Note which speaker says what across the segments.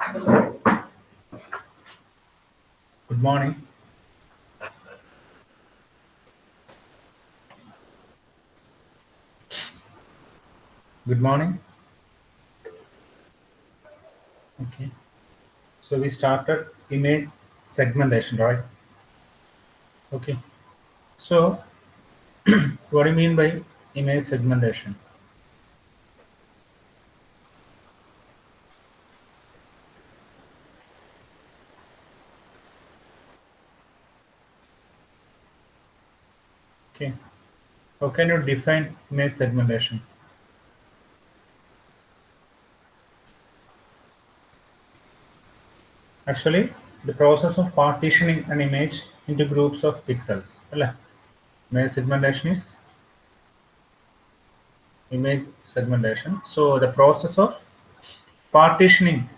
Speaker 1: Good morning. Good morning. Okay. So we started image segmentation, right? Okay. So what do you mean by image segmentation? Okay. How can you define image segmentation? Actually, the process of partitioning an image into groups of pixels. Right? Image segmentation is image segmentation. So the process of partitioning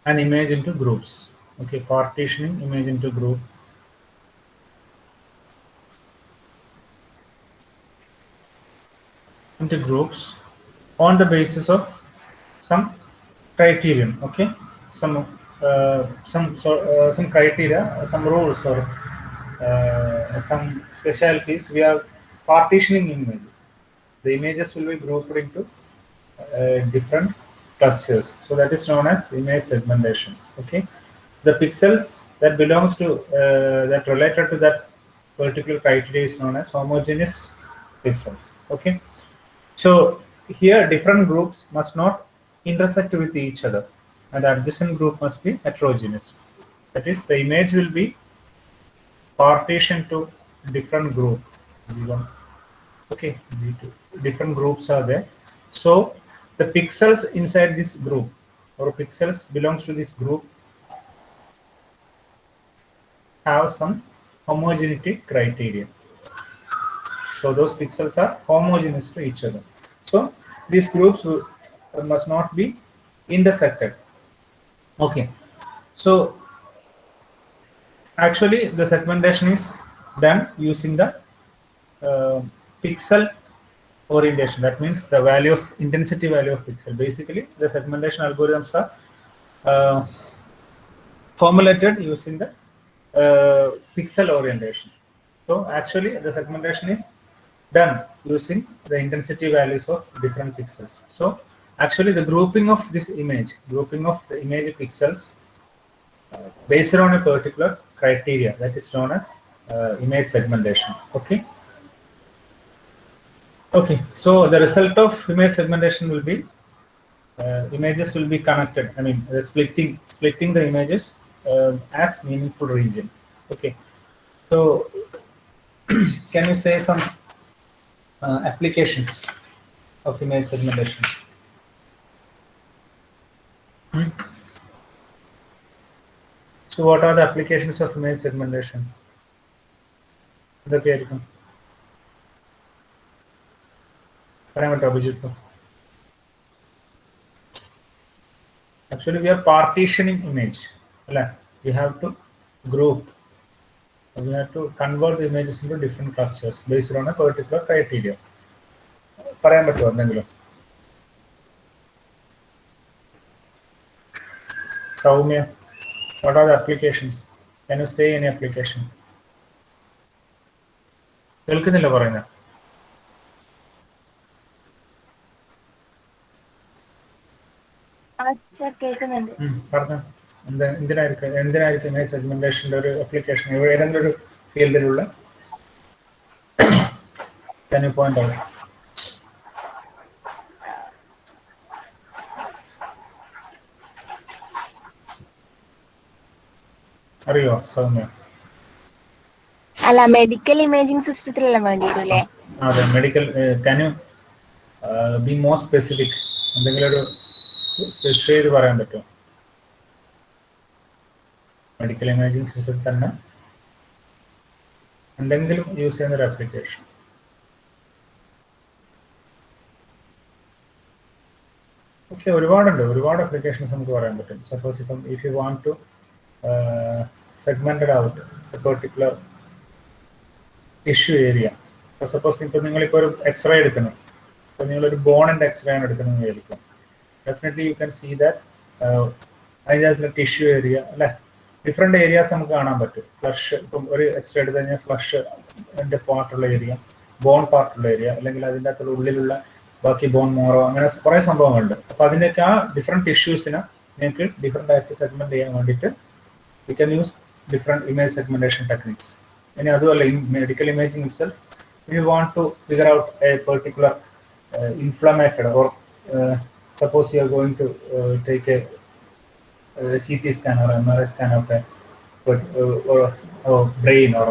Speaker 1: an image into groups. Okay, partitioning image into groups on the basis of some criterion. Okay, some criteria, some rules, or some specialties. We are partitioning images. The images will be grouped into different clusters. So that is known as image segmentation. Okay, the pixels that belongs to that related to that particular criteria is known as homogeneous pixels. Okay, so here different groups must not intersect with each other, and the adjacent group must be heterogeneous. That is, the image will be partitioned to different group. V1. Okay, V2. Different groups are there. So the pixels inside this group or pixels belongs to this group have some homogeneity criteria. So those pixels are homogeneous to each other. So these groups must not be intersected. Okay. So actually the segmentation is done using the uh, pixel orientation. That means the value of intensity value of pixel. Basically, the segmentation algorithms are uh, formulated using the pixel orientation. So actually, the segmentation is done using the intensity values of different pixels. So actually, the grouping of this image, grouping of the image pixels based on a particular criteria, that is known as image segmentation. Okay. Okay. So the result of image segmentation will be images will be connected. I mean, splitting the images as meaningful region. Okay. So can you say some applications of image segmentation? Hmm? So what are the applications of image segmentation? ഇതൊക്കെയായിരിക്കും പറയാൻ പറ്റുമോ Abhijith? Actually, we are partitioning image. We have to group. We have to convert the images into different clusters based on a particular criteria. പറയാൻ പറ്റുമോ എന്തെങ്കിലും? Saumya, what are the applications? Can you say any application? കേൾക്കുന്നില്ല പറയുന്നത്? പറഞ്ഞോ. എന്തിനായിരിക്കും image സെഗ്മെന്റേഷന്റെ ഒരു application ഏതെങ്കിലും ഒരു ഫീൽഡിലുള്ള can you point out? അറിയോ സൗമ്യ?
Speaker 2: അല്ല, മെഡിക്കൽ ഇമേജിംഗ് സിസ്റ്റത്തിലെല്ലാം വേണ്ടി വരൂലേ?
Speaker 1: അതെ, medical. can you be more specific? എന്തെങ്കിലും ഒരു സ്പെസിഫൈ ചെയ്ത് പറയാൻ പറ്റുമോ? മെഡിക്കൽ ഇമേജിംഗ് സിസ്റ്റത്തിൽ തന്നെ എന്തെങ്കിലും യൂസ് ചെയ്യുന്ന ഒരു ആപ്ലിക്കേഷൻ. ഓക്കെ, ഒരുപാട് അപ്ലിക്കേഷൻസ് നമുക്ക് പറയാൻ പറ്റും. സപ്പോസ് ഇപ്പം if you want to segmented out a particular issue area. Suppose ഇപ്പം നിങ്ങളിപ്പോൾ ഒരു എക്സ്റേ എടുക്കണം, ഇപ്പം നിങ്ങളൊരു ബോണിന്റെ എക്സ്റേ ആണ് എടുക്കുന്നത് വിചാരിക്കും. definitely you can see that അതിനകത്ത് ടിഷ്യൂ ഏരിയ അല്ലെ, ഡിഫറെന്റ് ഏരിയാസ് നമുക്ക് കാണാൻ പറ്റും. ഫ്ലഷ് ഇപ്പം ഒരു എക്സ്റേ എടുത്ത് കഴിഞ്ഞാൽ ഫ്ലഷ് പാർട്ടുള്ള ഏരിയ, ബോൺ പാർട്ടുള്ള ഏരിയ, അല്ലെങ്കിൽ അതിൻ്റെ അകത്തുള്ള ഉള്ളിലുള്ള ബാക്കി ബോൺ മോറോ, അങ്ങനെ കുറെ സംഭവങ്ങളുണ്ട്. അപ്പൊ അതിനൊക്കെ ആ ഡിഫറെന്റ് ടിഷ്യൂസിനെ നിങ്ങൾക്ക് ഡിഫറെന്റ് ആയിട്ട് സെഗ്മെന്റ് ചെയ്യാൻ വേണ്ടിയിട്ട് we can use different image segmentation techniques. ഇനി അതുമല്ല, in medical imaging itself, if you want to figure out a particular inflammatory, or suppose you are going to take a CT scan or MRI scan of a or brain or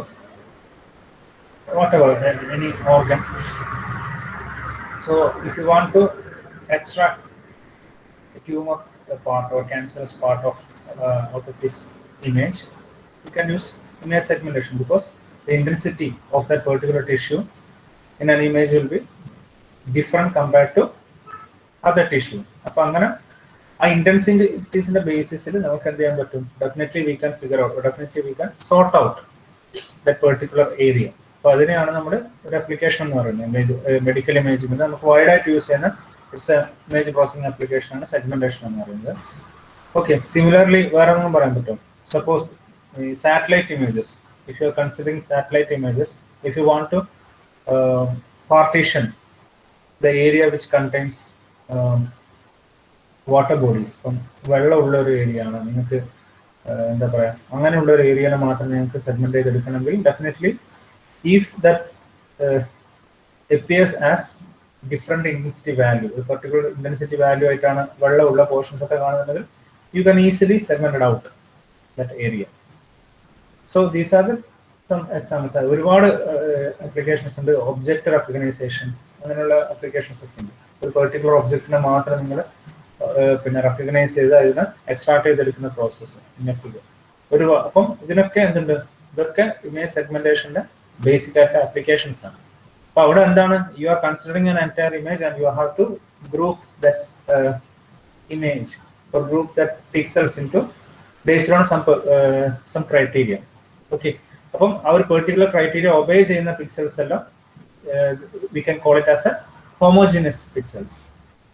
Speaker 1: whatever, any organ. So if you want to extract a tumor part or cancerous part of out of this image, you can use image segmentation, because the intensity of that particular tissue in an image will be different compared to other tissue. അപ്പോൾ അങ്ങനെ ആ ഇന്റൻസിറ്റിസിന്റെ ബേസിസിൽ നമുക്ക് എന്ത് ചെയ്യാൻ പറ്റും? Definitely we can figure out, definitely we can sort out that particular area. അപ്പോൾ അതിനെയാണ് നമ്മുടെ ഒരു അപ്ലിക്കേഷൻ എന്ന് പറയുന്നത്. ഇമേജ് മെഡിക്കൽ ഇമേജിംഗിൽ നമുക്ക് വൈഡായിട്ട് യൂസ് ചെയ്യുന്ന ഇമേജ് പ്രോസസിംഗ് ആപ്ലിക്കേഷനാണ് സെഗ്മെന്റേഷൻ എന്ന് പറയുന്നത്. ഓക്കെ, സിമിലർലി വേറെ ഒന്നും പറയാൻ പറ്റും. Suppose satellite images. If you are considering satellite images, if you want to partition the area which contains water bodies, വെള്ളമുള്ള ഒരു ഏരിയ ആണ് നിങ്ങൾക്ക് എന്താ പറയാ, അങ്ങനെയുള്ള ഒരു ഏരിയനെ മാത്രം നിങ്ങൾക്ക് സെഗ്മെന്റ് ചെയ്തെടുക്കണമെങ്കിൽ definitely if that appears as different intensity value, ഒരു പർട്ടിക്കുലർ ഇന്റൻസിറ്റി വാല്യൂ ആയിട്ടാണ് വെള്ളമുള്ള പോർഷൻസ് ഒക്കെ കാണുന്നുണ്ടെങ്കിൽ you can easily segment it out that area. So these are the some examples. ഒരുപാട് അപ്ലിക്കേഷൻസ് ഉണ്ട്. ഒബ്ജക്റ്റ് റെക്കഗ്നൈസേഷൻ, അങ്ങനെയുള്ള അപ്ലിക്കേഷൻസ് ഒക്കെ ഉണ്ട്. ഒരു പെർട്ടിക്കുലർ ഒബ്ജക്റ്റിനെ മാത്രം നിങ്ങൾ പിന്നെ റെക്കഗ്നൈസ് ചെയ്ത് അതിനെ എക്സ്ട്രാക്ട് ചെയ്തെടുക്കുന്ന പ്രോസസ്സ് ഒരു. അപ്പം ഇതിനൊക്കെ എന്തുണ്ട്, ഇതൊക്കെ ഇമേജ് സെഗ്മെന്റേഷന്റെ ബേസിക് ആയിട്ട് അപ്ലിക്കേഷൻസ് ആണ്. അപ്പൊ അവിടെ എന്താണ്, you are considering an entire image and you have to group that image or group that pixels into based on some criteria. Okay, അപ്പം ആ ഒരു പെർട്ടിക്കുലർ ക്രൈറ്റീരിയ ഒബേ ചെയ്യുന്ന പിക്സൽസ് എല്ലാം we can call it as a homogeneous pixels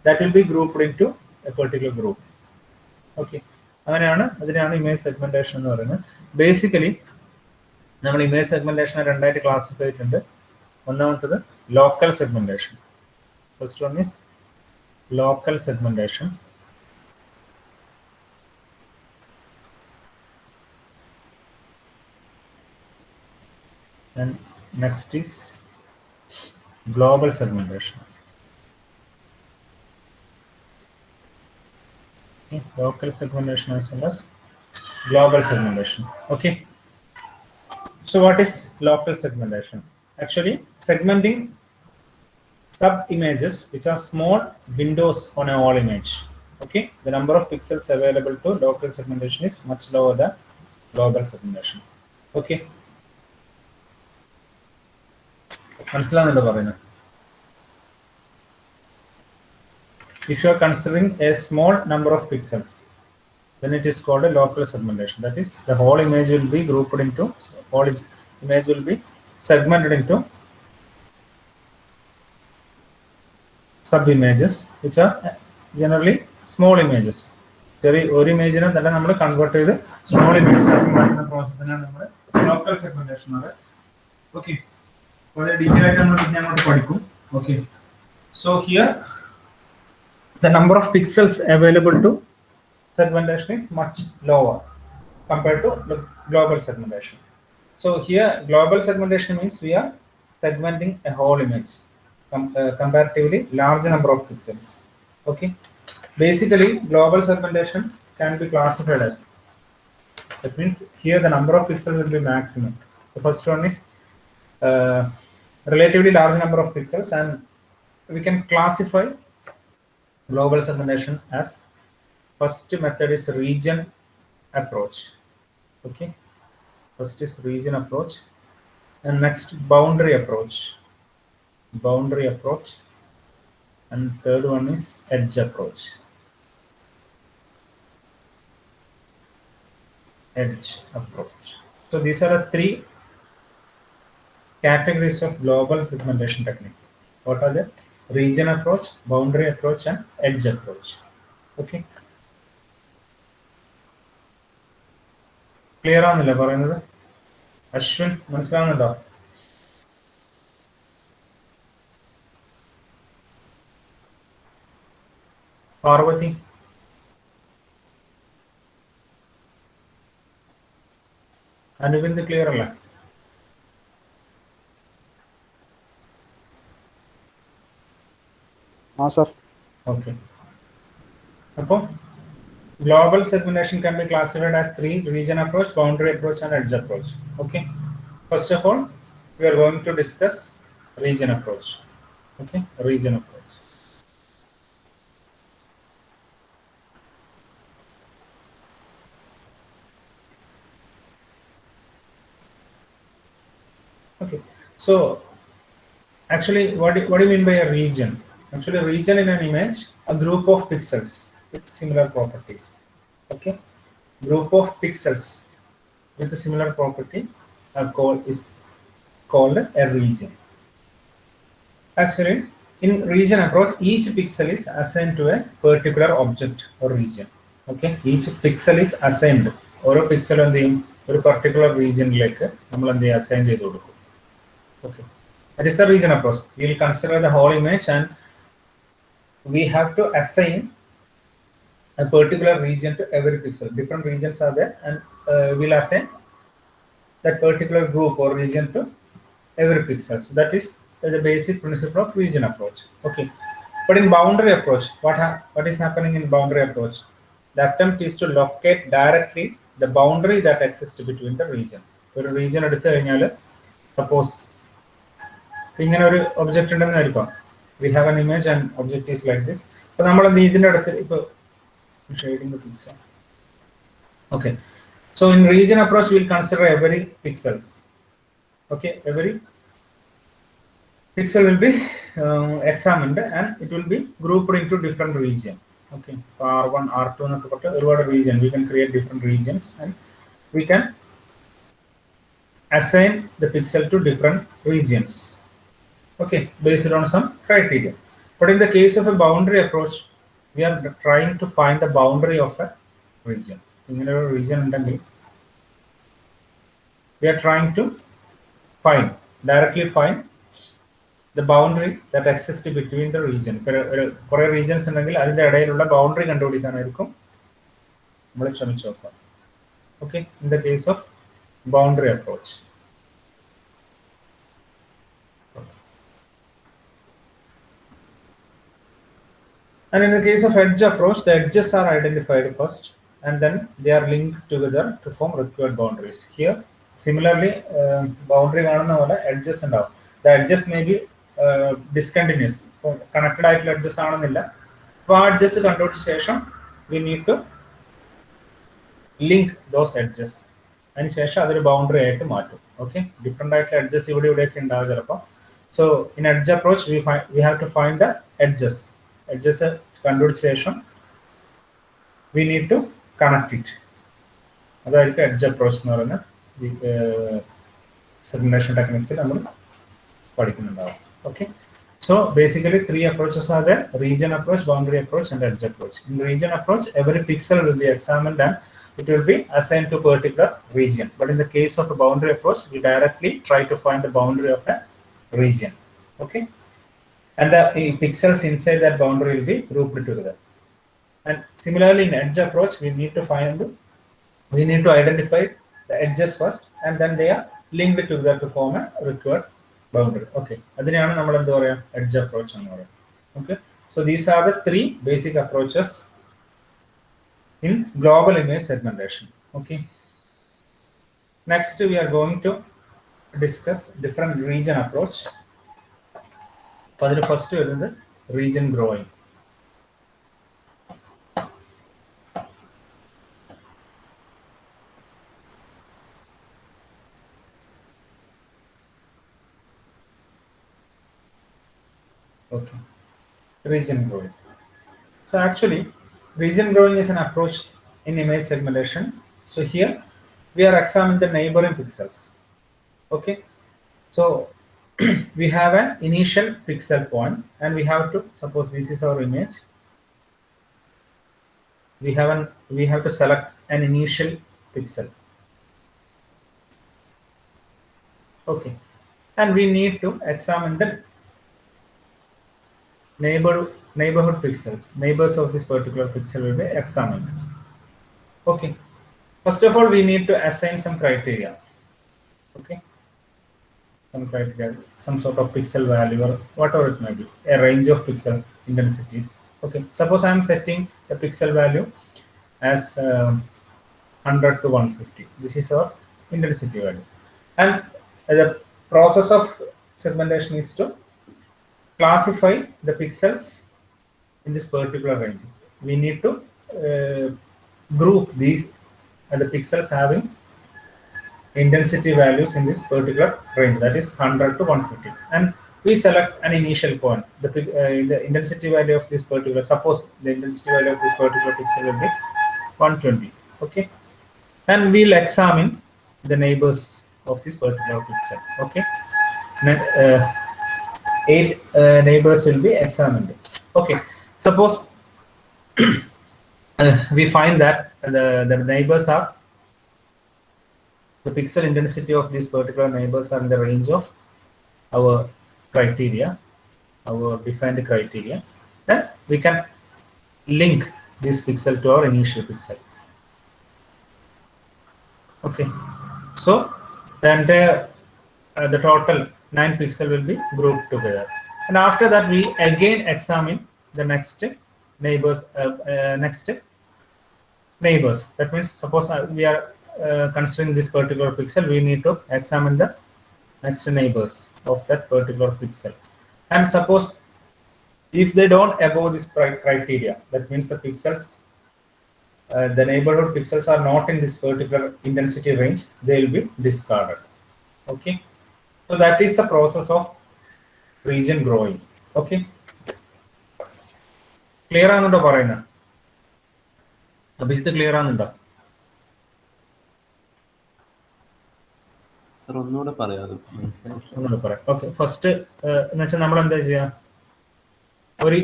Speaker 1: that will be grouped into a particular group. Okay, അങ്ങനെയാണ് അതിനാണ് image segmentation എന്ന് പറയുന്നത്. Basically നമ്മൾ ഇമേജ് സെഗ്മെന്റേഷനെ രണ്ടായിട്ട് ക്ലാസിഫൈ ചെയ്തിട്ടുണ്ട്. ഒന്നാമത്തത് local segmentation. First one is local segmentation. And next is global segmentation. Okay, local segmentation as well as global segmentation. Okay, so what is local segmentation? Actually, segmenting sub images which are small windows on a whole image. Okay, the number of pixels available to local segmentation is much lower than global segmentation. Okay, മനസ്സിലാവുന്നുണ്ടോ പറയുന്നത്? If you are considering a small number of pixels, then it is called a local segmentation. That is, the whole image will be grouped into, whole image will be segmented into sub images which are generally small images. ചെറിയ ഒരു ഇമേജിനെ തന്നെ നമ്മൾ convert ചെയ്ത് small images ആക്കി മാറ്റുന്ന പ്രോസസ്സിനാണ് നമ്മുടെ local segmentation എന്ന് പറയുന്നത്. ഓക്കെ, വളരെ ഡീറ്റെയിൽ ആയിട്ട് നമ്മൾ പിന്നെ അങ്ങോട്ട് പഠിക്കും. Okay, so here the number of pixels available to segmentation is much lower compared to the global segmentation. So here global segmentation means we are segmenting a whole image, comparatively large number of pixels. Okay, basically global segmentation can be classified as, that means here the number of pixels will be maximum. The first one is relatively large number of pixels, and we can classify global segmentation as, first method is region approach. Okay, first is region approach, and next boundary approach, and third one is edge approach. So these are the three categories of global segmentation technique. What are they? Region approach, boundary approach, and edge approach. Okay. Clear ആവുന്നില്ല പറയുന്നത്? അശ്വിൻ മനസ്സിലാവുന്നുണ്ടോ? Parvathi, അനുബിന്ദ് clear അല്ലേ?
Speaker 3: ആ sir.
Speaker 1: Okay. അപ്പോൾ global segmentation can be classified as 3: region approach, boundary approach, and edge approach. Okay. First of all, we are going to discuss region approach. Okay, region approach. Okay, so actually, what do you mean by a region? Actually, a region in an image, a group of pixels with similar properties. Okay, group of pixels with a similar property is called a region. Actually, in region approach, each pixel is assigned to a particular object or region. Okay, each pixel is assigned. ഓരോ pixel എന്ത് ചെയ്യും? ഒരു particular റീജിയനിലേക്ക് നമ്മൾ എന്ത് ചെയ്യും? Assign ചെയ്ത് കൊടുക്കും. Okay, that is the region approach. We will consider the whole image and we have to assign a particular region to every pixel. Different regions are there, and we'll assign that particular group or region to every pixel. So that is the basic principle of region approach. Okay, but in boundary approach, what is happening in boundary approach? The attempt is to locate directly the boundary that exists between the region. ഒരു region എടുത്തു കഴിഞ്ഞാൽ suppose ഇങ്ങനെ ഒരു object ഉണ്ടെന്ന് ആയിരിക്കും. We have an image and object is like this. അപ്പോൾ നമ്മൾ ഇതിന്റെ അടുത്ത് ഇപ്പോൾ shading the pixel. Okay, so in region approach we'll consider every pixels. Okay, every pixel will be examined and it will be grouped into different region. Okay, R1, R2 എന്നൊക്കെ പറഞ്ഞിട്ട് ഒരുപാട് region, we can create different regions and we can assign the pixel to different regions. Okay, based on some criteria. But in the case of a boundary approach, we are trying to find the boundary of a region. ഇങ്ങനെ ഒരു region ഉണ്ടെങ്കിൽ we are trying to directly find the boundary that exists between the region. കുറേ regions ഉണ്ടെങ്കിൽ അതിന്റെ ഇടയിലുള്ള boundary കണ്ടുപിടിക്കാനായിരിക്കും നമ്മൾ ശ്രമിച്ചു നോക്കുക. Okay, in the case of boundary approach. And in the case of edge approach, the edges are identified first and then they are linked together to form required boundaries. Here, similarly, boundary കാണുന്ന പോലെ edges ഉണ്ടാവും. The edges may be discontinuous. Connected ആയിട്ടുള്ള edges ആണെന്നില്ല. അപ്പോൾ ആ edges കണ്ടുപിടിച്ച ശേഷം we need to link those edges. അതിനുശേഷം അതൊരു ബൗണ്ടറി ആയിട്ട് മാറ്റും. ഓക്കെ, ഡിഫറെൻ്റ് ആയിട്ടുള്ള edges ഇവിടെയൊക്കെ ഉണ്ടാവും ചിലപ്പോൾ. So in edge approach, we have to find the edges. Edges കണ്ടുപിടിച്ച ശേഷം we need to connect it. അതായിരിക്കും edge approach എന്ന് പറയുന്ന segmentation techniques നമ്മൾ പഠിക്കുന്നുണ്ടാവും. Okay, so basically 3 approaches are there: region approach, boundary approach, and edge approach. In region approach, every pixel will be examined and it will be assigned to a particular region. But in the case of a boundary approach, we directly try to find the boundary of a region. Okay, and the pixels inside that boundary will be grouped together. And similarly, in edge approach, we need to identify the edges first, and then they are linked together to form a required boundary. Okay, അതിനെയാണ് നമ്മൾ എന്താ പറയാ edge approach എന്ന് പറയുന്നത്. Okay, so these are the 3 basic approaches in global image segmentation. Okay, next we are going to discuss different region approach. അപ്പോൾ അതിൽ first വരുന്നത് region growing. Okay, region growing. So actually, region growing is an approach in image segmentation. So here we are examining the neighboring pixels. Okay, so we have an initial pixel point and we have to suppose this is our image. we have to select an initial pixel. Okay, and we need to examine the neighborhood pixels. Neighbors of this particular pixel will be examined. Okay, first of all, we need to assign some criteria. Okay, some criteria, some sort of pixel value or whatever it may be, a range of pixel intensities. Okay, suppose I am setting the pixel value as 100 to 150. This is our intensity value, and the process of segmentation is to classify the pixels in this particular range. We need to group these the pixels having intensity values in this particular range, that is 100 to 150, and we select an initial point. The intensity value of this particular, suppose the intensity value of this particular pixel will be 120. Okay, and we'll examine the neighbors of this particular pixel. Okay, 8 neighbors will be examined. Okay, suppose we find that the neighbors are, the pixel intensity of these particular neighbors are in the range of our criteria, our defined criteria, then we can link this pixel to our initial pixel. Okay, so then the total 9 pixel will be grouped together, and after that we again examine the next neighbors. That means, suppose we are considering this particular pixel, we need to examine the next neighbors of that particular pixel, and suppose if they don't above this criteria, that means the pixels, the neighborhood pixels are not in this particular intensity range, they will be discarded. Okay, so that is the process of region growing. Okay, clear ആണെന്നുണ്ടോ പറയുന്നത്? Abhijith clear ആണെന്നുണ്ടോ?
Speaker 3: ഒന്നുകൂടെ പറയാം.
Speaker 1: Okay, first എന്ന് വെച്ചാൽ നമ്മൾ എന്താ ചെയ്യാ, ഒരു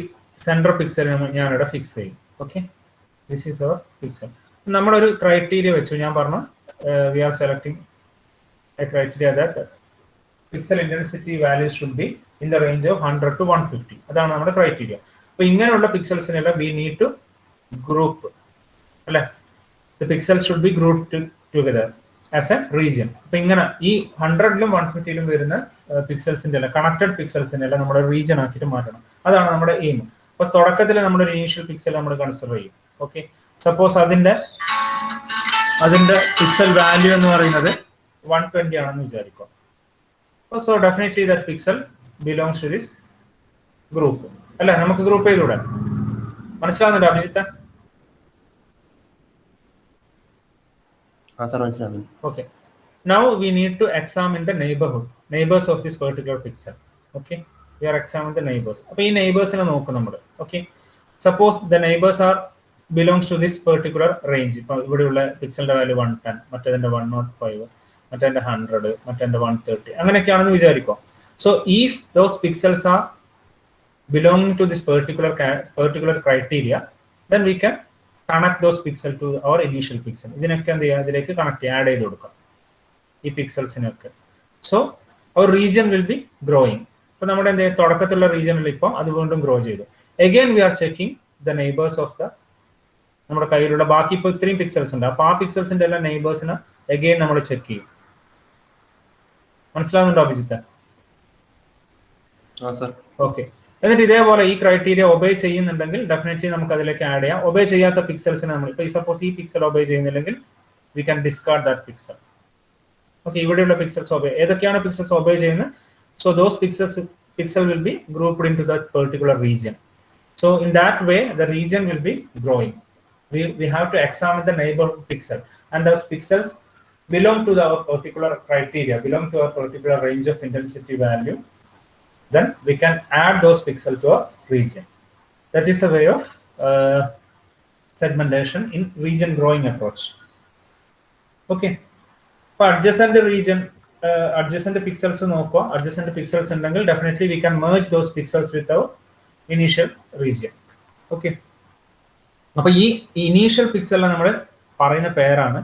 Speaker 1: central pixel ഞാനിവിടെ ഫിക്സ് ചെയ്യും. Okay, this is our pixel. നമ്മളൊരു ക്രൈറ്റീരിയ വെച്ചു, ഞാൻ പറഞ്ഞു we are selecting a criteria that pixel intensity value should be in the range of 100 to 150. അതാണ് നമ്മുടെ ക്രൈറ്റീരിയ. അപ്പൊ ഇങ്ങനെയുള്ള പിക്സൽസിനെല്ലാം വി നീഡ് ടു ഗ്രൂപ്പ്, അല്ലെ, the pixel should be group together as a region. അപ്പൊ ഇങ്ങനെ ഈ 100ലും 150ലും വരുന്ന പിക്സൽസിന്റെ എല്ലാം, കണക്റ്റഡ് പിക്സൽസിന്റെ എല്ലാം നമ്മുടെ റീജിയൻ ആക്കിയിട്ട് മാറ്റണം. അതാണ് നമ്മുടെ എയിം. അപ്പൊ തുടക്കത്തിൽ നമ്മുടെ ഒരു ഇനീഷ്യൽ പിക്സൽ നമ്മൾ കൺസിഡർ ചെയ്യും. ഓക്കെ, സപ്പോസ് അതിന്റെ പിക്സൽ വാല്യൂ എന്ന് പറയുന്നത് 120 ആണെന്ന് വിചാരിക്കും. So definitely that pixel belongs to this group, അല്ലെ? നമുക്ക് ഗ്രൂപ്പ് ചെയ്തൂടെ? മനസ്സിലാവുന്നുണ്ടോ Abhijith? Okay, now we need to examine the neighbors of this particular pixel. Okay, we are examining the neighbors. അപ്പോൾ ഈ നെയ്ബേഴ്സിനെ നോക്കും നമ്മൾ. Okay, suppose the neighbours are belongs to this particular range. ഇപ്പോൾ ഇവിടെയുള്ള പിക്സലിന്റെ വാല്യൂ 110, മറ്റേതിന്റെ 105, മറ്റേതിന്റെ 100, മറ്റേതിന്റെ 130, അങ്ങനെയൊക്കെയാണെന്ന് വിചാരിക്കും. So if those pixels are belonging to this particular criteria, then we can connect those pixel to our initial pixel. ഇതിനൊക്കെ എന്ത് ചെയ്യാം, ഇതിലേക്ക് connect add ചെയ്ത് കൊടുക്കാം ഈ പിക്സൽസിനൊക്കെ. So our region will be growing. ഇപ്പൊ നമ്മുടെ എന്ത് തുടക്കത്തിലുള്ള റീജിയനിൽ ഇപ്പോൾ അത് വീണ്ടും ഗ്രോ ചെയ്തു. Again V R checking the neighbours of the, നമ്മുടെ കയ്യിലുള്ള ബാക്കി ഇപ്പോൾ ഇത്രയും പിക്സൽസ് ഉണ്ട്, അപ്പൊ ആ പിക്സൽസിന്റെ എല്ലാ നെയ്ബേഴ്സിനെ അഗൈൻ നമ്മൾ ചെക്ക് ചെയ്യും. മനസ്സിലാവുന്നുണ്ടോ അഭിജിത്ത്? ഓക്കെ, എന്നിട്ട് ഇതേപോലെ ഈ ക്രൈറ്റീരിയ ഒബേ ചെയ്യുന്നുണ്ടെങ്കിൽ ഡെഫിനറ്റ്ലി നമുക്ക് അതിലേക്ക് ആഡ് ചെയ്യാം. ഒബേ ചെയ്യാത്ത പിക്സൽസിനെ നമ്മൾ ഇപ്പോൾ സപ്പോസ് ഈ പിക്സൽ ഒബേ ചെയ്യുന്നില്ലെങ്കിൽ we can discard that pixel. Okay, ഇവിടെയുള്ള പിക്സൽസ് ഒബേ, ഏതൊക്കെയാണ് പിക്സൽസ് ഒബേ ചെയ്യുന്നത്? So those pixel will be grouped into that particular region. So in that way the region will be growing. We have to examine the neighborhood pixel, and those pixels belong to our particular criteria, belong to our particular range of intensity value. Then we can add those pixels to our region. That is the way of segmentation in region growing approach. Okay, for adjacent region, adjacent pixels നോക്കുക. Adjacent pixels ഉണ്ടെങ്കിൽ definitely we can merge those pixels with our initial region. Okay, അപ്പോൾ ഈ initial പിക്സലിനെ നമ്മൾ പറയുന്ന പേരാണ്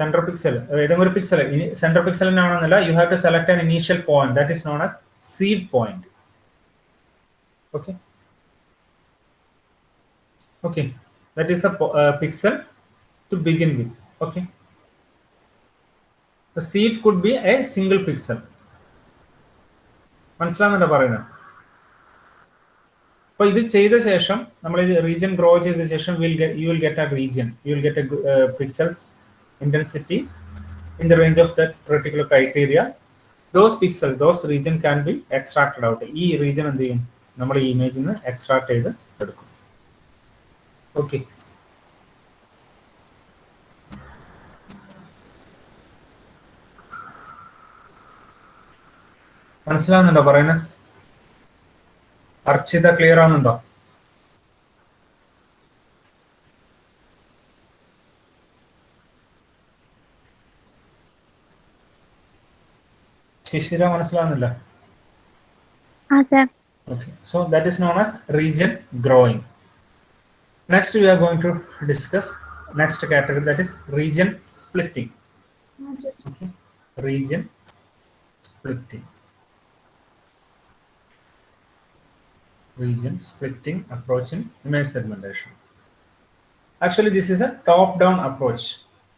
Speaker 1: central pixel. ഏതെങ്കിലും ഒരു pixel central പിക്സലിനാണെന്നല്ല, you have to select an initial point that is known as seed point. Okay okay, that is the pixel to begin with. Okay, the seed could be a single pixel. മനസ്സിലാകുന്നുണ്ടോ പറയുന്നത്? അപ്പോൾ ഇത് ചെയ്ത ശേഷം നമ്മൾ ഇത് region grow ചെയ്ത ശേഷം you will get a region, you will get a pixels intensity in the range of that particular criteria. Those pixels, those region can be extracted out. ഈ region എന്ത് ചെയ്യും, നമ്മൾ ഈ ഇമേജിൽ നിന്ന് എക്സ്ട്രാക്ട് ചെയ്ത് എടുക്കും. ഓക്കെ, മനസ്സിലാവുന്നുണ്ടോ പറയുന്നത്? അർച്ചിത ക്ലിയർ ആവുന്നുണ്ടോ? ശിശിര മനസ്സിലാവുന്നില്ല? Okay, so that is known as region growing. Next we are going to discuss next category, that is region splitting. Okay, region splitting. Region splitting approach in image segmentation. Actually this is a top down approach.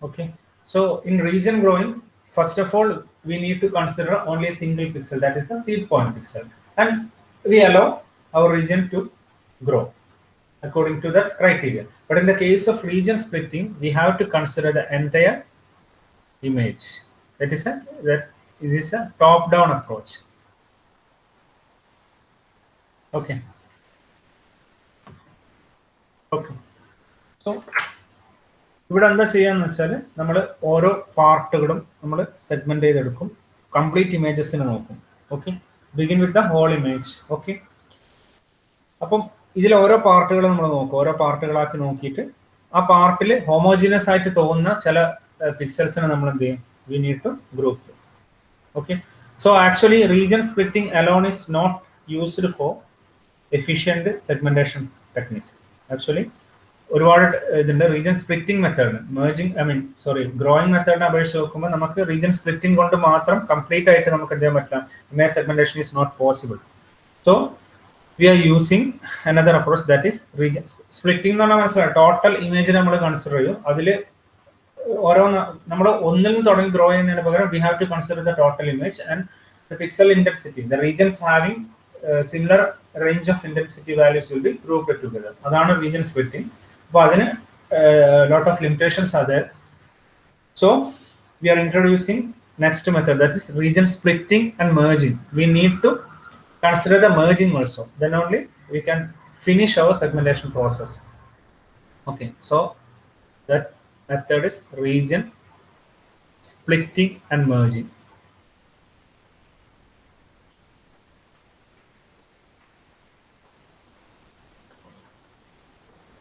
Speaker 1: Okay, so in region growing, first of all we need to consider only a single pixel, that is the seed point pixel, and we allow our region to grow according to that criteria. But in the case of region splitting, we have to consider the entire image. That is a top down approach. Okay, okay, so ഇവിടെ എന്താ ചെയ്യാന്ന് വെച്ചാൽ നമ്മൾ ഓരോ പാർട്ടുകളും നമ്മൾ segment ചെയ്തെടുക്കും, complete ഇമേജസിനെ നോക്കും. Okay, begin with the whole image. Okay, അപ്പം ഇതിൽ ഓരോ പാർട്ടുകൾ നമ്മൾ നോക്കും, ഓരോ പാർട്ടുകളാക്കി നോക്കിയിട്ട് ആ പാർട്ടിൽ ഹോമോജിനസ് ആയിട്ട് തോന്നുന്ന ചില പിക്സൽസിനെ നമ്മൾ എന്ത് ചെയ്യും, we need to group. Okay, so actually region splitting alone is not used for efficient segmentation technique. Actually ഒരുപാട് ഇതുണ്ട്. റീജിയൻ സ്പ്ലിറ്റിംഗ് മെത്തേഡ്, ഗ്രോയിങ് മെത്തേഡിനെ അപേക്ഷിച്ച് നോക്കുമ്പോൾ നമുക്ക് റീജിയൻ സ്പ്ലിറ്റിംഗ് കൊണ്ട് മാത്രം കംപ്ലീറ്റ് ആയിട്ട് നമുക്ക് എന്ത് ചെയ്യാൻ പറ്റില്ല, image segmentation is not possible. So we are using another approach, that is region splitting എന്ന് പറഞ്ഞാൽ മനസ്സിലായി, ടോട്ടൽ ഇമേജ് നമ്മൾ കൺസിഡർ ചെയ്യും. അതിൽ ഓരോ നമ്മൾ ഒന്നിൽ നിന്ന് തുടങ്ങി ഗ്രോ ചെയ്യുന്നതിന് പകരം we have to consider the total image and the pixel intensity. The regions having similar range of intensity values will be grouped together. അതാണ് region splitting. അപ്പോൾ അതിന് lot of limitations are there. So we are introducing next method, that is region splitting and merging. We need to consider the merging also, then only we can finish our segmentation process. Okay, so that method is region splitting and merging.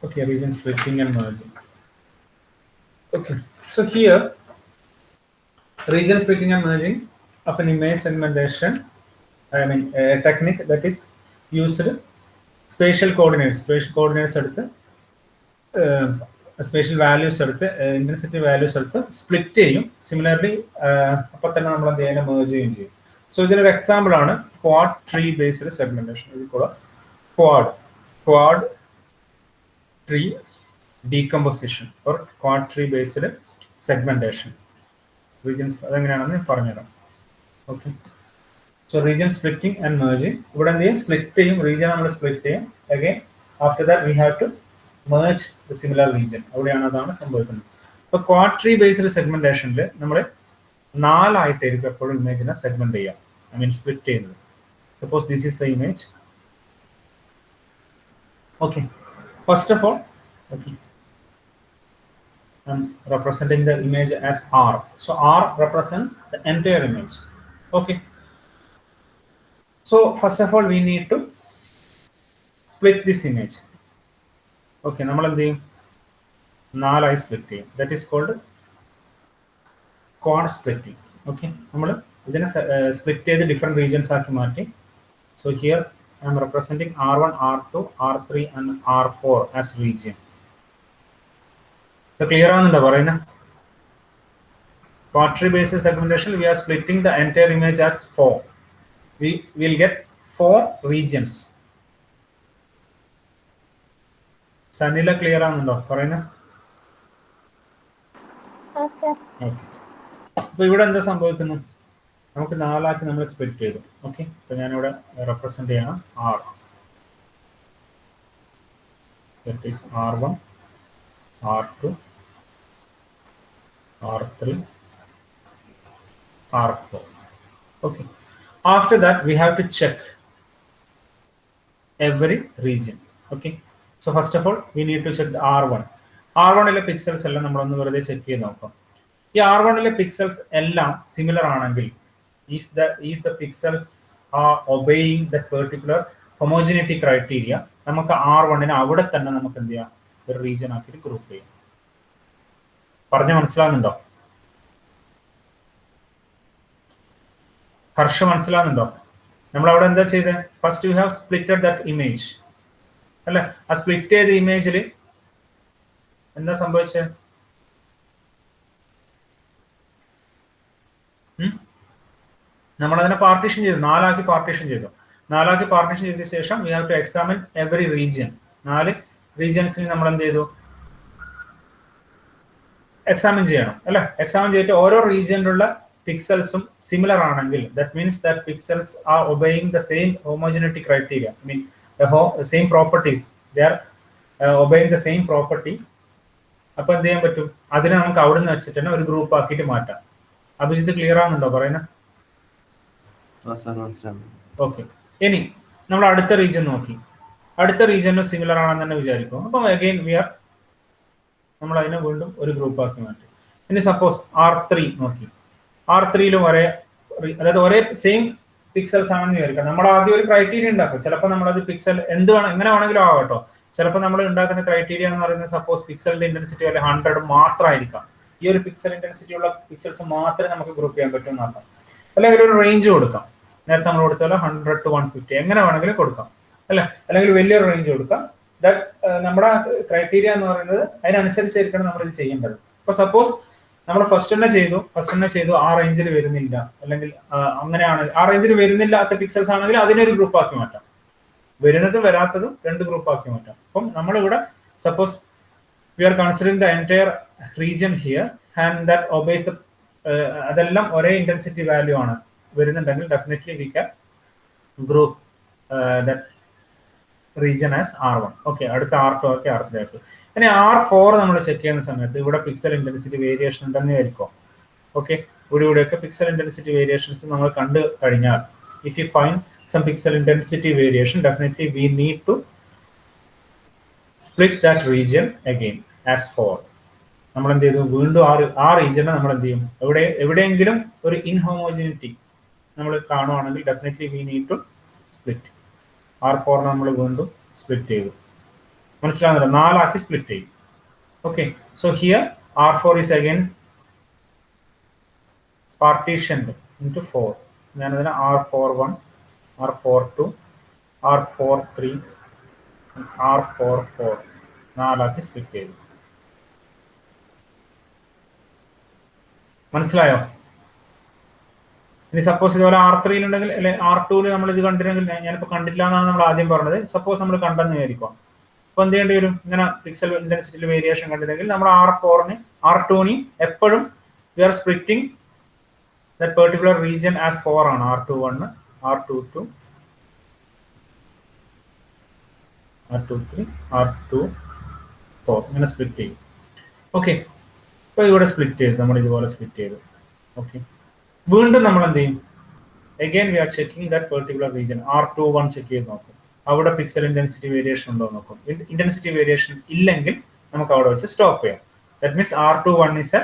Speaker 1: Okay, region splitting and merging. Okay, so here region splitting and merging of an image segmentation, a technique that is used spatial coordinates എടുത്ത് spatial values എടുത്ത് intensity values എടുത്ത് split ചെയ്യും. Similarly അപ്പോൾ തന്നെ നമ്മൾ എന്ത് ചെയ്യാൻ merge ചെയ്യുകയും ചെയ്യും. സോ ഇതിനൊരു എക്സാമ്പിൾ ആണ് ക്വാഡ് ട്രീ ബേസ്ഡ് സെഗ്മെന്റേഷൻ. ഇതിൽ quad tree decomposition or quad tree based segmentation. Regions അതെങ്ങനെയാണെന്ന് പറഞ്ഞുതരാം. Okay, so region splitting and merging, ഇവിടെ എന്ത് ചെയ്യും, സ്പ്ലിറ്റ് ചെയ്യും, റീജിയൻ നമ്മൾ സ്പ്ലിറ്റ് ചെയ്യും. Again after that we have to merge the similar region. അവിടെയാണ് അതാണ് സംഭവിക്കുന്നത്. ഇപ്പോൾ ക്വാഡ് ട്രീ ബേസ്ഡ് സെഗ്മെന്റേഷനിൽ നമ്മൾ 4 ആയിട്ടായിരിക്കും എപ്പോഴും ഇമേജിനെ സെഗ്മെന്റ് ചെയ്യാം, സ്പ്ലിറ്റ് ചെയ്യുന്നത്. Suppose this is the image. Okay, first of all I'm representing the image as R. So R represents the entire image. Okay, so first of all we need to split this image. Okay, നമ്മൾ എന്ത് ചെയ്യും, 4 ആയി split ചെയ്യും. That is called quad splitting. Okay, നമ്മൾ ഇതിനെ split ചെയ്ത് different regions ആക്കി മാറ്റി. So here I am representing R1, R2, R3 and R4 as region. So clear ആണെന്നുണ്ടോ പറയുന്നത്? Quadtree basis segmentation, we are splitting the entire image as 4. We will get 4 regions. Sanila clear ആണെന്നുണ്ടോ പറയുന്നത്?
Speaker 2: Okay.
Speaker 1: Okay. അപ്പോൾ ഇവിടെ എന്താ സംഭവിക്കുന്നു? നമുക്ക് 4 ആക്കി നമ്മൾ split ചെയ്തു. ഓക്കെ, അപ്പോൾ ഞാനിവിടെ റെപ്രസെന്റ് ചെയ്യണം R. That is R1, R2, R3, R4. Okay. After that, we have to check every region. Okay. So first of all, we need to check the R1. R1 pixels എല്ലാം നമ്മൾ ഒന്ന് വെറുതെ check ചെയ്ത് നോക്കാം. ഈ R1 pixels എല്ലാം similar ആണെങ്കിൽ, if the pixels are obeying that particular homogeneity criteria, നമുക്ക് R1 അവിടെ തന്നെ നമുക്ക് എന്ത് ചെയ്യാം, ഒരു റീജിയൻ ആക്കിയിട്ട് ഗ്രൂപ്പ് ചെയ്യാം. പറഞ്ഞ മനസ്സിലാകുന്നുണ്ടോ? ഹർഷ മനസ്സിലാകുന്നുണ്ടോ? നമ്മൾ അവിടെ എന്താ ചെയ്തത്? First you have splitted that image അല്ലെ? ആ സ്പ്ലിറ്റ് ചെയ്ത ഇമേജിൽ എന്താ സംഭവിച്ചത്? നമ്മളതിനെ പാർട്ടീഷൻ ചെയ്തു, 4 ആക്കി പാർട്ടീഷൻ ചെയ്തു. 4 ആക്കി പാർട്ടീഷൻ ചെയ്തതിനു ശേഷം we have to examine every region. 4 റീജിയൻസിന് നമ്മൾ എന്ത് ചെയ്തു? എക്സാമിൻ ചെയ്യണം അല്ലെ? എക്സാമിൻ ചെയ്തിട്ട് ഓരോ റീജിയനിലുള്ള പിക്സൽസും സിമിലർ ആണെങ്കിൽ, that means that pixels are obeying the same homogeneity criteria, I mean same properties, they are obeying the same property. അപ്പൊ എന്ത് ചെയ്യാൻ പറ്റും? അതിനെ നമുക്ക് അവിടെ നിന്ന് വെച്ചിട്ട് തന്നെ ഒരു ഗ്രൂപ്പ് ആക്കിയിട്ട് മാറ്റാം. അഭിജിത്ത് ക്ലിയർ ആവുന്നുണ്ടോ പറയുന്നത്? ഓക്കെ. ഇനി നമ്മൾ അടുത്ത റീജിയൻ നോക്കി, അടുത്ത റീജിയനിൽ സിമിലർ ആണെന്ന് തന്നെ വിചാരിക്കും. അപ്പം അഗെയിൻ നമ്മൾ അതിനെ വീണ്ടും ഒരു ഗ്രൂപ്പ് ആക്കി മാറ്റും. ഇനി സപ്പോസ് R3 നോക്കി, R3യിലും അതായത് ഒരേ സെയിം പിക്സൽസ് ആണെന്ന് വിചാരിക്കാം. നമ്മൾ ആദ്യം ഒരു ക്രൈറ്റീരിയ ഉണ്ടാക്കും. ചിലപ്പോൾ നമ്മളത് പിക്സൽ എങ്ങനെ വേണമെങ്കിലും ആകട്ടോ. ചിലപ്പോൾ നമ്മൾ ഉണ്ടാക്കുന്ന ക്രൈറ്റീരിയ എന്ന് പറയുന്നത് സപ്പോസ് പിക്സലിന്റെ ഇന്റൻസിറ്റി വരെ 100 മാത്രമായിരിക്കാം. ഈ ഒരു പിക്സൽ ഇന്റൻസിറ്റി ഉള്ള പിക്സൽസ് മാത്രമേ നമുക്ക് ഗ്രൂപ്പ് ചെയ്യാൻ പറ്റും എന്നാക്കാം. അല്ലെങ്കിൽ ഒരു റേഞ്ച് കൊടുക്കാം. നേരത്തെ നമ്മൾ കൊടുത്ത 100 to 150 എങ്ങനെ വേണമെങ്കിലും കൊടുക്കാം അല്ലെ? അല്ലെങ്കിൽ വലിയൊരു റേഞ്ച് കൊടുക്കാം. നമ്മുടെ ക്രൈറ്റീരിയ എന്ന് പറയുന്നത് അതിനനുസരിച്ചായിരിക്കണം നമ്മൾ ഇത് ചെയ്യേണ്ടത്. അപ്പൊ സപ്പോസ് നമ്മൾ ഫസ്റ്റ് തന്നെ ചെയ്തു ആ റേഞ്ചിൽ വരുന്നില്ല, അല്ലെങ്കിൽ അങ്ങനെയാണ് ആ റേഞ്ചിൽ വരുന്നില്ലാത്ത പിക്സൽസ് ആണെങ്കിൽ അതിനൊരു ഗ്രൂപ്പ് ആക്കി മാറ്റാം. വരുന്നതും വരാത്തതും 2 ഗ്രൂപ്പ് ആക്കി മാറ്റാം. അപ്പം നമ്മളിവിടെ suppose we are considering the entire region here and that obeys the അതെല്ലാം ഒരേ ഇന്റൻസിറ്റി വാല്യൂ ആണ് വരുന്നുണ്ടെങ്കിൽ definitely we can group that region as R1. Okay, അടുത്ത R2 ഒക്കെ R3 ആക്കി. ഇനി R4 നമ്മൾ ചെക്ക് ചെയ്യുന്ന സമയത്ത് ഇവിടെ പിക്സൽ ഇന്റൻസിറ്റി വേരിയേഷൻ ഉണ്ടെന്ന് വിചാരിക്കും. ഓക്കെ, ഇവിടെയൊക്കെ പിക്സൽ ഇന്റൻസിറ്റി വേരിയേഷൻസ് നമ്മൾ കണ്ടു കഴിഞ്ഞാൽ, if you find some pixel intensity variation, definitely we need to split that region again as 4. നമ്മൾ എന്ത് ചെയ്തു? വീണ്ടും ആ റീജിയനെ നമ്മൾ എന്ത് ചെയ്യും? എവിടെയെങ്കിലും ഒരു ഇൻഹോമോജിനിറ്റി നമ്മൾ കാണുവാണെങ്കിൽ definitely we need to split. R4 നമ്മൾ വീണ്ടും സ്പ്ലിറ്റ് ചെയ്തു. മനസ്സിലാകുന്നില്ല? 4 ആക്കി സ്പ്ലിറ്റ് ചെയ്യും. Okay, so here R4 is again partitioned into 4. ഞാനതിനെ R41, R42, R43, R44 4 ആക്കി സ്പ്ലിറ്റ് ചെയ്തു. മനസ്സിലായോ? ഇനി സപ്പോസ് ഇതുപോലെ R3 ഉണ്ടെങ്കിൽ, അല്ലെ R2 നമ്മൾ ഇത് കണ്ടിരുന്നെങ്കിൽ, ഞാനിപ്പോൾ കണ്ടില്ല എന്നാണ് നമ്മൾ ആദ്യം പറഞ്ഞത്. സപ്പോസ് നമ്മൾ കണ്ടെന്ന് വിചാരിക്കും. അപ്പൊ എന്ത് ചെയ്യേണ്ടി വരും? ഇങ്ങനെ പിക്സൽ ഇന്റൻസിറ്റിയിൽ വേരിയേഷൻ കണ്ടിരുന്നെങ്കിൽ നമ്മൾ R2നെയും എപ്പോഴും we are splitting that particular region as 4 ആണ്. R21, R22, R23, R24 ഇങ്ങനെ സ്പ്ലിറ്റ് ചെയ്യും. ഓക്കെ, അപ്പൊ ഇവിടെ സ്പ്ലിറ്റ് ചെയ്തു, നമ്മൾ ഇതുപോലെ സ്പ്ലിറ്റ് ചെയ്തു. ഓക്കെ, വീണ്ടും നമ്മൾ എന്ത് ചെയ്യും? Again V R checking that particular region. R21 check ചെയ്ത് നോക്കും, അവിടെ പിക്സൽ ഇന്റൻസിറ്റി വേരിയേഷൻ ഉണ്ടോ നോക്കും. ഇന്റൻസിറ്റി വേരിയേഷൻ ഇല്ലെങ്കിൽ നമുക്ക് അവിടെ വെച്ച് സ്റ്റോപ്പ് ചെയ്യാം. That means R21 is A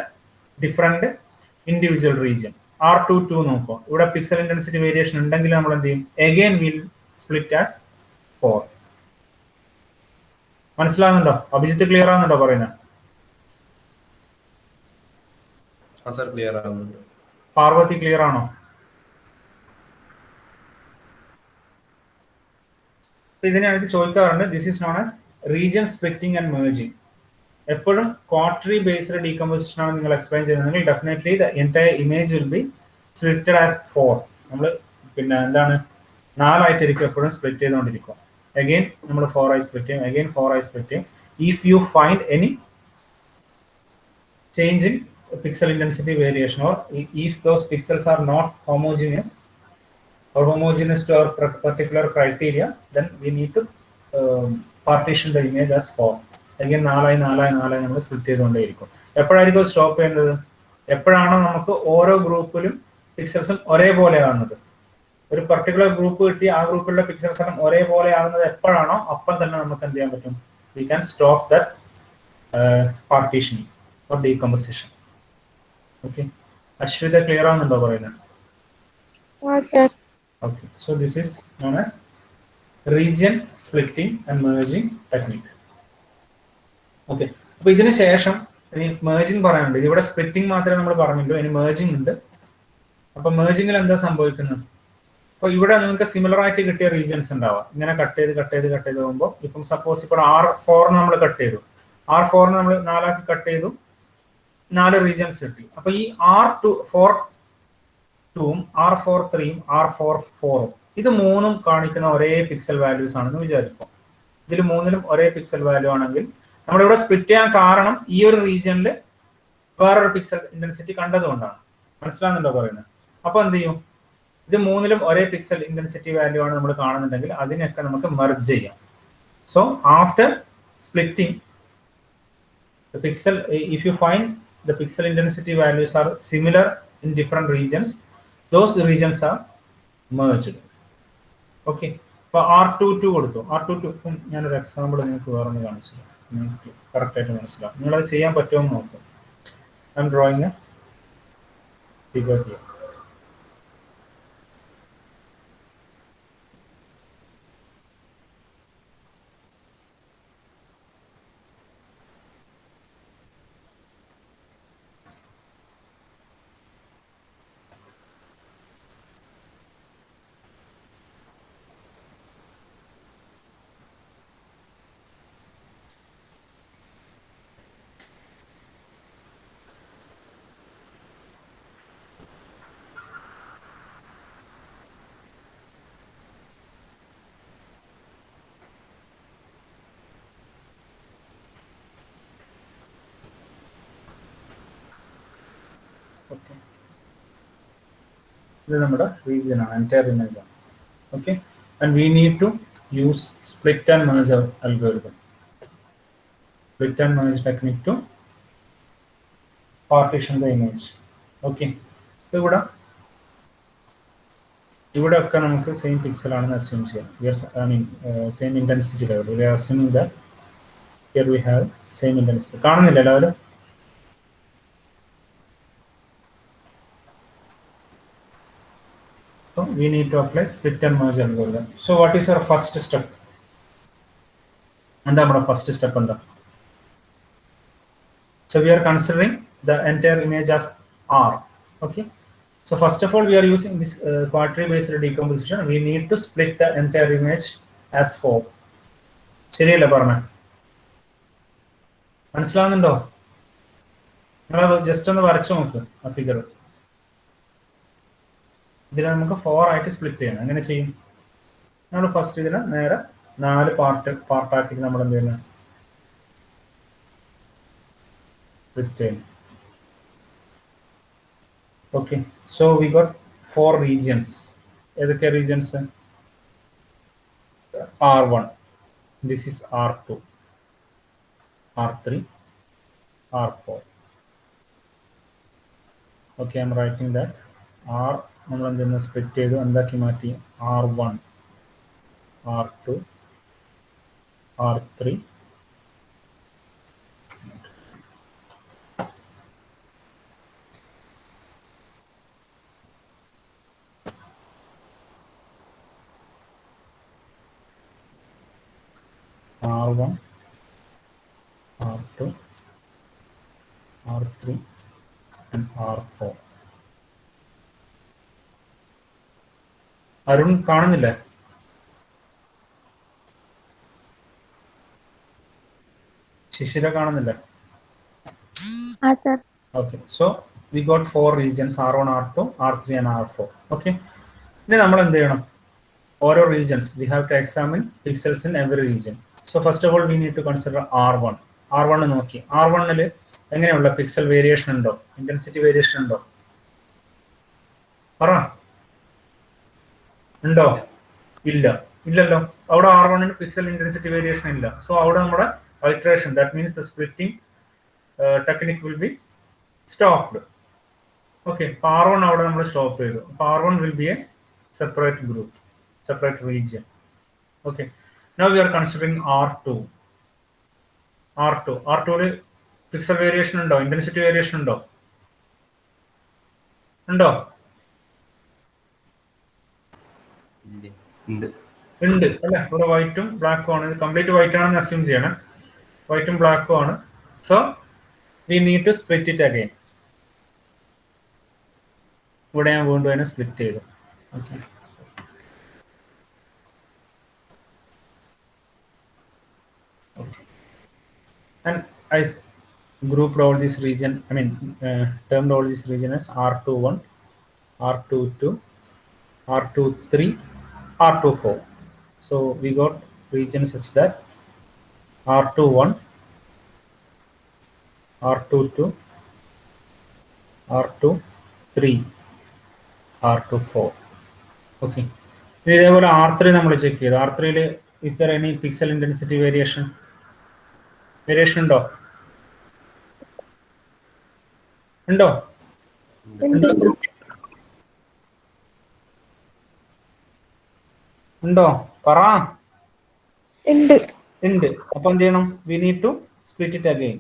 Speaker 1: different individual region. R22 നോക്കും, ഇവിടെ പിക്സൽ ഇന്റൻസിറ്റി വേരിയേഷൻ ഉണ്ടെങ്കിൽ നമ്മൾ എന്ത് ചെയ്യും? Again will split as 4. മനസ്സിലാകുന്നുണ്ടോ? അഭിജിത്ത് ക്ലിയർ ആകുന്നുണ്ടോ പറയുന്നത്? പാർവതി ക്ലിയർ ആണോ? ഇതിനായിട്ട് ചോദിക്കാറുണ്ട്. This is known as region splitting and merging. എപ്പോഴും ക്വാർട്ടറി ബേസ്ഡ് ഡീകമ്പോസിഷൻ ആണ് നിങ്ങൾ എക്സ്പ്ലെയിൻ ചെയ്യുന്നതെങ്കിൽ definitely the entire image will be splitted as 4. നമ്മൾ പിന്നെ എന്താണ് 4 ആയിട്ടിരിക്കും എപ്പോഴും സ്പ്ലിറ്റ് ചെയ്തുകൊണ്ടിരിക്കും. അഗെയിൻ നമ്മൾ 4 ആയി സ്പ്ലിറ്റ് ചെയ്യും, അഗെയിൻ 4 ആയി സ്പ്ലിറ്റ് ചെയ്യും. If you find any change in pixel intensity variation, or if those pixels are not homogeneous or homogeneous to our particular criteria, then we need to partition the image as 4. Again 4 നമ്മൾ split ചെയ്തുകൊണ്ടേയിരിക്കും. എപ്പോഴായിരിക്കും stop ചെയ്യുന്നത്? എപ്പോഴാണോ നമുക്ക് ഓരോ ഗ്രൂപ്പിലും പിക്സൽസും ഒരേപോലെ ആകുന്നത്. ഒരു particular group കിട്ടി ആ ഗ്രൂപ്പിലുള്ള പിക്സൽസ് എല്ലാം ഒരേപോലെ ആകുന്നത് എപ്പോഴാണോ അപ്പം തന്നെ നമുക്ക് എന്ത് ചെയ്യാൻ പറ്റും? We can stop that partitioning or decomposition. Okay, Ashwitha clear ആവുന്നുണ്ടോ പറയുന്നത്? Okay, so this is known as region splitting and merging technique. Okay, അപ്പൊ ഇതിന് ശേഷം ഇനി മേർജിംഗ് പറയാനുണ്ട്. ഇവിടെ സ്പ്ലിറ്റിംഗ് മാത്രമേ നമ്മൾ പറഞ്ഞുള്ളൂ, ഇനി മേർജിംഗ് ഉണ്ട്. അപ്പൊ മേർജിംഗിൽ എന്താ സംഭവിക്കുന്നത്? അപ്പൊ ഇവിടെ നിങ്ങൾക്ക് സിമിലർ ആയിട്ട് കിട്ടിയ റീജിയൻസ് ഉണ്ടാവാം. ഇങ്ങനെ കട്ട് ചെയ്ത് പോകുമ്പോൾ ഇപ്പം സപ്പോസ് ഇപ്പോൾ R4 നമ്മൾ കട്ട് ചെയ്തു, R4 നമ്മൾ 4 ആക്കി കട്ട് ചെയ്തു, 4 റീജിയൻസ് കിട്ടി. അപ്പൊ ഈ R4-2ഉം R4-3ഉം R4-4ഉം ഇത് മൂന്നും കാണിക്കുന്ന ഒരേ പിക്സൽ വാല്യൂസ് ആണെന്ന് വിചാരിക്കും. ഇതിൽ മൂന്നിലും ഒരേ പിക്സൽ വാല്യൂ ആണെങ്കിൽ നമ്മളിവിടെ സ്പ്ലിറ്റ് ചെയ്യാൻ കാരണം ഈ ഒരു റീജിയനിൽ വേറൊരു പിക്സൽ ഇന്റൻസിറ്റി കണ്ടതുകൊണ്ടാണ്. മനസ്സിലാകുന്നുണ്ടോ പറയുന്നത്? അപ്പൊ എന്ത് ചെയ്യും? ഇത് മൂന്നിലും ഒരേ പിക്സൽ ഇന്റൻസിറ്റി വാല്യൂ ആണ് നമ്മൾ കാണുന്നുണ്ടെങ്കിൽ അതിനൊക്കെ നമുക്ക് മെർജ് ചെയ്യാം. So after splitting the pixel, if you find the pixel intensity values are similar in different regions, those regions are merged. Okay, അപ്പോൾ R22 കൊടുത്തു. R22 ഞാനൊരു എക്സാമ്പിൾ നിങ്ങൾക്ക് വേറെ കാണിച്ചു, നിങ്ങൾക്ക് കറക്റ്റ് ആയിട്ട് മനസ്സിലാവും. നിങ്ങളത് ചെയ്യാൻ പറ്റുമോ എന്ന് നോക്കാം. I M drawing A figure here. This is our region, entire image. Okay, and we need to use split and merge algorithm, split and merge technique to partition the image. Okay, so ഇവിടെ ഒക്കെ നമുക്ക് same pixel ആണെന്ന് assume ചെയ്യാം. Same intensity level. We are assuming that here we have same intensity. കാണുന്നില്ല എല്ലാവരും? So we need to apply split and merge algorithm. So what is our first step? And our first step under. So we are considering the entire image as R. Okay. So first of all, we are using this quadtree based decomposition. We need to split the entire image as 4. ശരിയല്ലേ പറഞ്ഞ? മനസ്സിലാവുന്നുണ്ടോ? നിങ്ങൾ just ഒന്ന് വരച്ചു നോക്ക് ആ figure. ഇതിനെ നമുക്ക് 4 ആയിട്ട് സ്പ്ലിറ്റ് ചെയ്യണം. എങ്ങനെ ചെയ്യും? നമ്മൾ ഫസ്റ്റ് ഇതിനെ നേരെ 4 പാർട്ടാക്കി നമ്മൾ എന്ത് ചെയ്യുന്നത്? സ്പ്ലിറ്റ് ചെയ്യും. Okay, so we got 4 regions. ഏതൊക്കെ regions? R1, this is R2, R3, R4. Okay, I am writing that. R നമ്മൾ എന്തെങ്കിലും സ്പ്ലിറ്റ് ചെയ്തു എന്താക്കി മാറ്റി? R1, R2, R3, R1, R2, R3 and R4. Arun കാണുന്നില്ലേ? ശിശിര കാണുന്നില്ല.
Speaker 2: sir.
Speaker 1: Okay, so we got 4 regions, R1, R2, R3 and R4. Okay, ഇനി നമ്മൾ എന്ത് ചെയ്യണം? ഓരോ regions we have to examine pixels in every region. So first of all we need to consider R1. R1 നോക്കി, R1 ൽ എങ്ങനെയുള്ള pixel variation ഉണ്ടോ, intensity variation ഉണ്ടോ? പറ, ഉണ്ടോ? ഇല്ല, ഇല്ലല്ലോ. അവിടെ R1 ന് പിക്സൽ ഇന്റൻസിറ്റി വേരിയേഷൻ ഇല്ല. സോ അവിടെ നമ്മുടെ iteration, that means the splitting technique will be stopped. Okay, R1 അവിടെ നമ്മൾ സ്റ്റോപ്പ് ചെയ്തു. R1 will be a separate group, separate region. Okay, now we are considering R2. R2 ൽ pixel variation ഉണ്ടോ, intensity variation ഉണ്ടോ? ഉണ്ടോ? ഉണ്ട് അല്ലെ. ഇവിടെ വൈറ്റും ബ്ലാക്കും ആണ്. ഇത് കംപ്ലീറ്റ് വൈറ്റ് ആണെന്ന് അസ്യൂം ചെയ്യണം. വൈറ്റും ബ്ലാക്കും ആണ്. So we need to split it again. ഇവിടെ ഞാൻ വീണ്ടും അതിനെ സ്പ്ലിറ്റ് ചെയ്തു. Okay, and I grouped all this region, I mean termed all this region as R21, R22, R23, R24. So we got regions such that R21, R22, R23, R24. Okay, ഇതേപോലെ R3 നമ്മൾ check ചെയ്തു. R3 ൽ is there any pixel intensity variation? Variation ഉണ്ടോ? ഉണ്ടോ? ഉണ്ടോ? പറ. ഉണ്ട്. അപ്പൊ എന്ത് ചെയ്യണം? We need to split it again.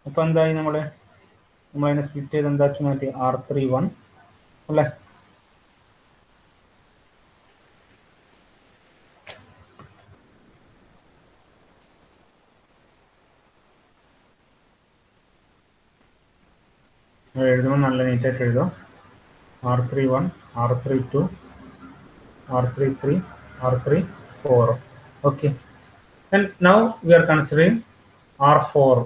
Speaker 1: അപ്പൊ എന്തായി, നമ്മളതിനെ സ്പ്ലിറ്റ് ചെയ്ത് എന്താക്കി മാറ്റി? R31 അല്ലേ? എഴുതുമ്പോൾ നല്ല നീറ്റായിട്ട് എഴുതും. R31, R32, R33, R34. Okay, and now we are considering R4.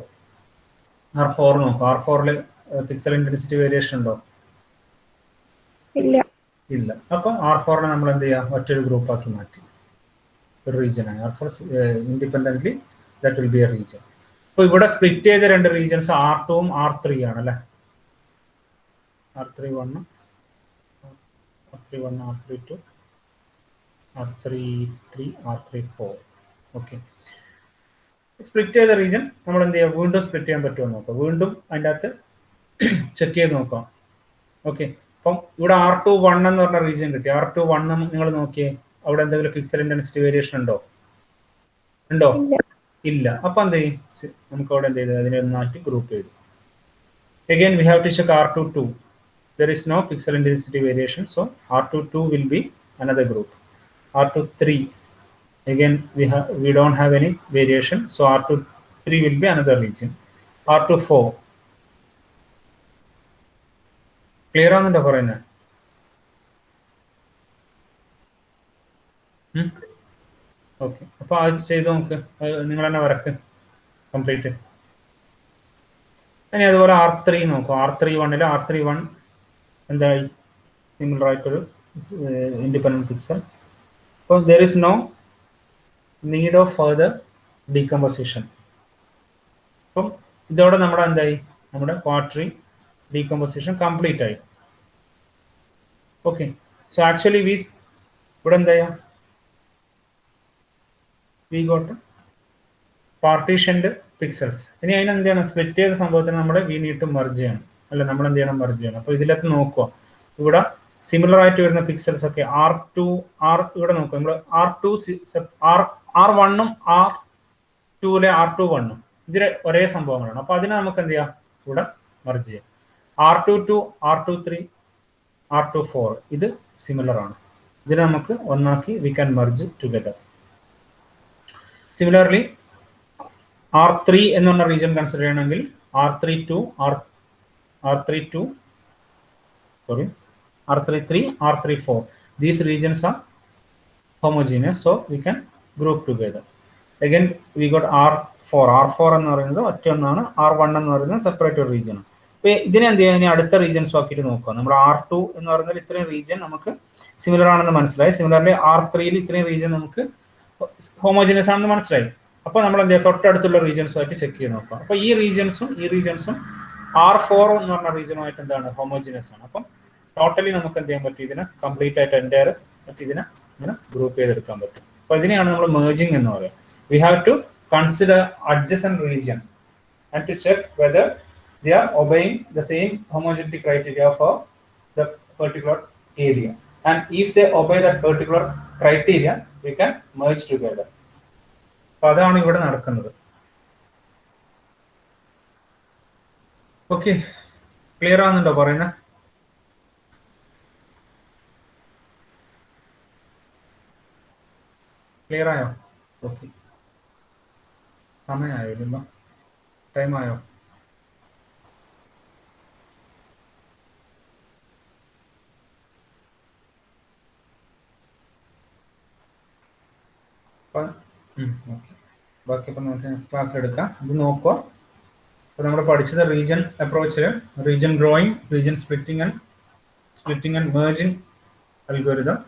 Speaker 1: R4 നോക്കാം. R4 ൽ പിക്സൽ ഇന്റൻസിറ്റി വേരിയേഷൻ ഉണ്ടോ? ഇല്ല. അപ്പൊ R4 നെ നമ്മൾ എന്ത് ചെയ്യാം? ഒറ്റൊരു ഗ്രൂപ്പ് ആക്കി മാറ്റി, ഒരു റീജിയൻ ആണ്. R4 independently that will be A region. അപ്പൊ ഇവിടെ സ്പ്ലിറ്റ് ചെയ്ത രണ്ട് റീജിയൻസ് R2 ഉം R3 ആണ് അല്ലെ. R31, R32, R33, R34. Okay, split ചെയ്ത റീജിയൻ നമ്മൾ എന്ത് ചെയ്യാം? വീണ്ടും സ്പ്ലിറ്റ് ചെയ്യാൻ പറ്റുമോ നോക്കാം. വീണ്ടും അതിൻ്റെ അകത്ത് ചെക്ക് ചെയ്ത് നോക്കാം. ഓക്കെ, അപ്പം ഇവിടെ R21 എന്ന് പറഞ്ഞ റീജിയൻ കിട്ടി. R21 നിങ്ങൾ നോക്കിയേ, അവിടെ എന്തെങ്കിലും പിക്സൽ ഇന്റൻസിറ്റി വേരിയേഷൻ ഉണ്ടോ? ഇല്ല. അപ്പൊ എന്ത് ചെയ്യും? നമുക്ക് അവിടെ എന്ത് ചെയ്ത് അതിനെ മാറ്റി ഗ്രൂപ്പ് ചെയ്തു. Again we have to check R22. There is no pixel intensity variation, so R22 will be another group. R23, again we don't have any variation, so R23 will be another region. R24, clear ആണെന്നുണ്ടോ പറയുന്നത്? Okay, അപ്പൊ അത് ചെയ്ത് നോക്ക്. നിങ്ങൾ തന്നെ വരക്ക് complete. ഇനി അതുപോലെ R3 നോക്കും. R31 R31 എന്തായി? സിമിലർ ആയിട്ടൊരു ഇൻഡിപെൻഡന്റ് പിക്സൽ. അപ്പോൾ there is no need of further decomposition. അപ്പം ഇതോടെ നമ്മുടെ എന്തായി? നമ്മുടെ ക്വാട്രി ഡീകമ്പോസിഷൻ കംപ്ലീറ്റ് ആയി. ഓക്കെ, സോ ആക്ച്വലി ഇവിടെ എന്താ വി ഗോട്ട് പാർട്ടീഷൻഡ് പിക്സൽസ്. ഇനി അതിനെന്ത് ചെയ്യണം? സ്പ്ലിറ്റ് ചെയ്ത സംഭവത്തിന് നമ്മൾ വി നീഡ് ടു മെർജ് ചെയ്യണം അല്ല, നമ്മൾ എന്ത് ചെയ്യണം? മെർജ് ചെയ്യണം. അപ്പോൾ ഇതിലൊക്കെ നോക്കുക, ഇവിടെ സിമിലർ ആയിട്ട് വരുന്ന പിക്സൽസ് ഒക്കെ R2 ഇവിടെ നോക്കുക. നമ്മൾ R1 ഉം R2 R21 ഇതിൽ ഒരേ സംഭവങ്ങളാണ്. അപ്പോൾ അതിനെ നമുക്ക് എന്ത് ചെയ്യാം? ഇവിടെ മെർജ് ചെയ്യാം. R22, R23, R24 ഇത് സിമിലർ ആണ്. ഇതിനെ നമുക്ക് ഒന്നാക്കി we can merge together. Similarly R3 എന്ന് പറഞ്ഞ റീജിയൻ കൺസിഡർ ചെയ്യണമെങ്കിൽ R32, R33, R34. These regions are homogeneous, so we can group together. again we got R4 എന്ന് പറയുന്നത് ഒറ്റ ഒന്നാണ്, R1 എന്ന് പറയുന്നത് സെപ്പറേറ്റ് റീജിയൻ. അപ്പൊ ഇതിനെ എന്ത് ചെയ്യാൻ അടുത്ത റീജിയൻസ് ആക്കിയിട്ട് നോക്കുക. നമ്മൾ R2 എന്ന് പറയുന്നത് ഇത്രയും റീജിയൻ നമുക്ക് സിമിലർ ആണെന്ന് മനസ്സിലായി. സിമിലർലി R3യിൽ ഇത്രയും റീജിയൻ നമുക്ക് ഹോമോജിനസ് ആണെന്ന് മനസ്സിലായി. അപ്പൊ നമ്മൾ എന്ത് ചെയ്യുക, തൊട്ടടുത്തുള്ള റീജിയൻസുമായിട്ട് ചെക്ക് ചെയ്ത് നോക്കാം. അപ്പൊ ഈ റീജിയൻസും R4 എന്ന് പറഞ്ഞ റീജിയനുമായിട്ട് എന്താണ് ഹോമോജിനസ് ആണ്. അപ്പം ടോട്ടലി നമുക്ക് എന്ത് ചെയ്യാൻ പറ്റും, ഇതിനെ കംപ്ലീറ്റ് ആയിട്ട് എൻ്റയർ ഇതിനെ ഇങ്ങനെ ഗ്രൂപ്പ് ചെയ്തെടുക്കാൻ പറ്റും. അപ്പൊ ഇതിനെയാണ് നമ്മൾ മെർജിങ് എന്ന് പറയുക. We have to consider adjacent region and to check whether they are obeying the same homogeneity criteria for the particular area. And if they obey that particular criteria, we can merge together. So അതാണ് ഇവിടെ നടക്കുന്നത്. Okay, clear ആവുന്നുണ്ടോ പറയുന്നത്? Clear ആയോ? Okay, സമയമായോ? ഇല്ല, time ആയോ? Okay, ബാക്കി ഇപ്പം നമുക്ക് നെക്സ്റ്റ് ക്ലാസ്സിൽ എടുക്കാം. ഇത് നോക്കുക. അപ്പോൾ നമ്മൾ പഠിച്ചത് റീജിയൻ അപ്രോച്ചിൽ region growing, region splitting and merging algorithm.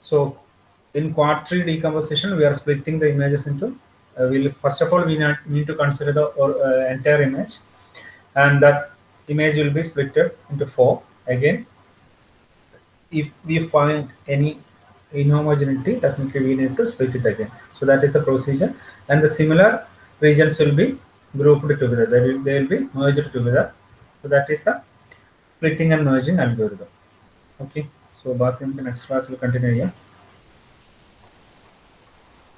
Speaker 1: So in quad-tree decomposition, we are splitting the images into first of all we need to consider the entire image, and that image will be split into 4. Again, if we find any inhomogeneity, technically we need to split it again. So that is the procedure, and the similar regions will be grouped together. They will be merged together. So that is the splitting and merging algorithm. Okay, so back in the next class we'll continue here.